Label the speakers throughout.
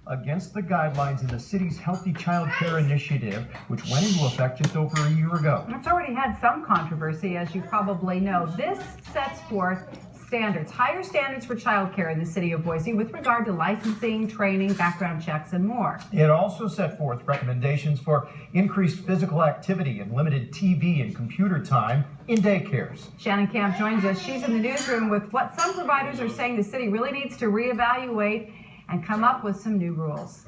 Speaker 1: against the guidelines in the city's Healthy Child Care Initiative, which went into effect just over a year ago.
Speaker 2: It's already had some controversy, as you probably know. This sets forth standards, higher standards for childcare in the city of Boise with regard to licensing, training, background checks, and more.
Speaker 1: It also set forth recommendations for increased physical activity and limited TV and computer time in daycares.
Speaker 2: Shannon Camp joins us. She's in the newsroom with what some providers are saying the city really needs to reevaluate and come up with some new rules.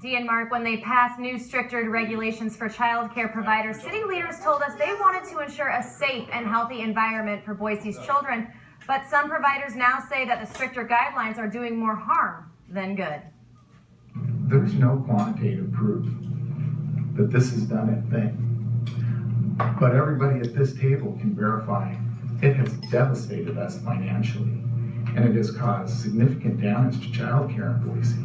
Speaker 3: Dee and Mark, when they passed new stricter regulations for child care providers, city leaders told us they wanted to ensure a safe and healthy environment for Boise's children. But some providers now say that the stricter guidelines are doing more harm than good.
Speaker 4: There's no quantitative proof that this has done a thing. But everybody at this table can verify it has devastated us financially, and it has caused significant damage to child care in Boise.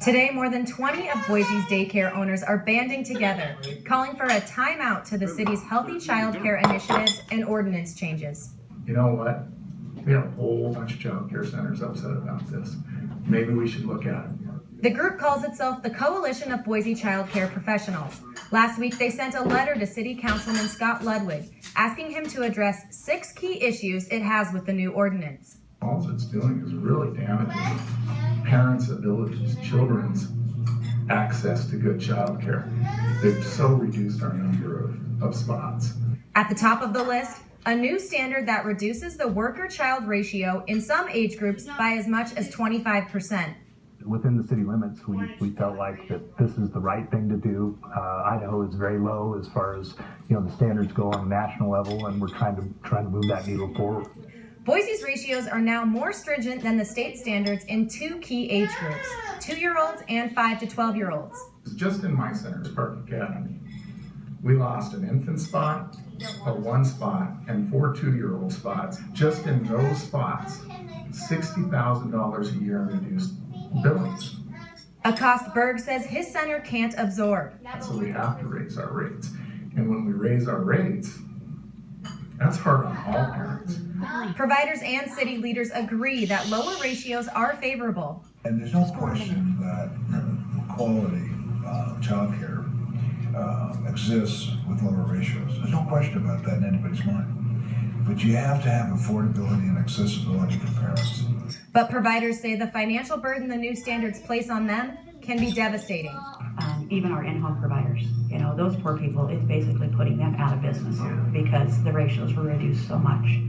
Speaker 3: Today, more than 20 of Boise's daycare owners are banding together, calling for a timeout to the city's healthy child care initiatives and ordinance changes.
Speaker 4: You know what? We have a whole bunch of child care centers upset about this. Maybe we should look at it.
Speaker 3: The group calls itself the Coalition of Boise Child Care Professionals. Last week, they sent a letter to City Councilman Scott Ludwig, asking him to address 6 key issues it has with the new ordinance.
Speaker 4: All it's doing is really damaging parents' abilities, children's access to good child care. They've so reduced our number of spots.
Speaker 3: At the top of the list, a new standard that reduces the worker-child ratio in some age groups by as much as 25%.
Speaker 5: Within the city limits, we felt like that this is the right thing to do. Idaho is very low as far as the standards go on a national level, and we're trying to move that needle forward.
Speaker 3: Boise's ratios are now more stringent than the state standards in 2 key age groups, 2-year-olds and 5 to 12-year-olds.
Speaker 4: Just in my center, Park Academy, we lost an infant spot, a 1 spot, and 4 2-year-old spots. Just in those spots, $60,000 a year in reduced billings.
Speaker 3: A cost Berg says his center can't absorb.
Speaker 4: So we have to raise our rates. And when we raise our rates, that's hard on all parents.
Speaker 3: Providers and city leaders agree that lower ratios are favorable.
Speaker 6: And there's no question that quality child care exists with lower ratios. There's no question about that in anybody's mind. But you have to have affordability and accessibility for parents.
Speaker 3: But providers say the financial burden the new standards place on them can be devastating.
Speaker 7: Even our in-home providers, those poor people, it's basically putting them out of business because the ratios were reduced so much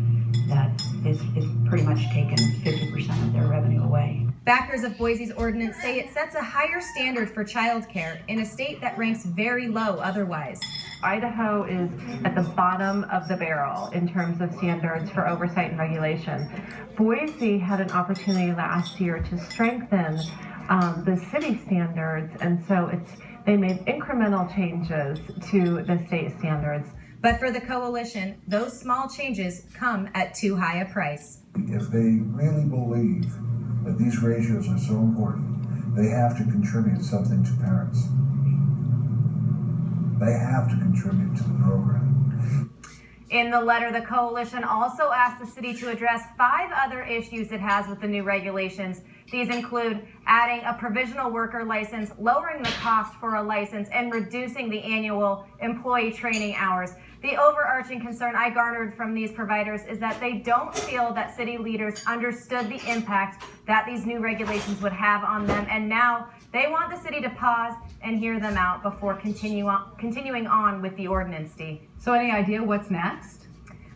Speaker 7: that it's pretty much taken 50% of their revenue away.
Speaker 3: Backers of Boise's ordinance say it sets a higher standard for childcare in a state that ranks very low otherwise.
Speaker 8: Idaho is at the bottom of the barrel in terms of standards for oversight and regulation. Boise had an opportunity last year to strengthen the city standards, and so they made incremental changes to the state standards.
Speaker 3: But for the coalition, those small changes come at too high a price.
Speaker 6: If they really believe that these ratios are so important, they have to contribute something to parents. They have to contribute to the program.
Speaker 3: In the letter, the coalition also asked the city to address 5 other issues it has with the new regulations. These include adding a provisional worker license, lowering the cost for a license, and reducing the annual employee training hours. The overarching concern I garnered from these providers is that they don't feel that city leaders understood the impact that these new regulations would have on them, and now they want the city to pause and hear them out before continuing on with the ordinance, Dee.
Speaker 2: So any idea what's next?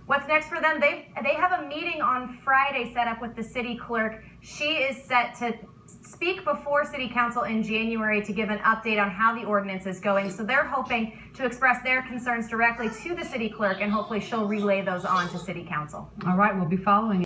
Speaker 3: What's next for them? They have a meeting on Friday set up with the city clerk. She is set to speak before City Council in January to give an update on how the ordinance is going. So they're hoping to express their concerns directly to the city clerk, and hopefully she'll relay those on to City Council.
Speaker 2: All right, we'll be following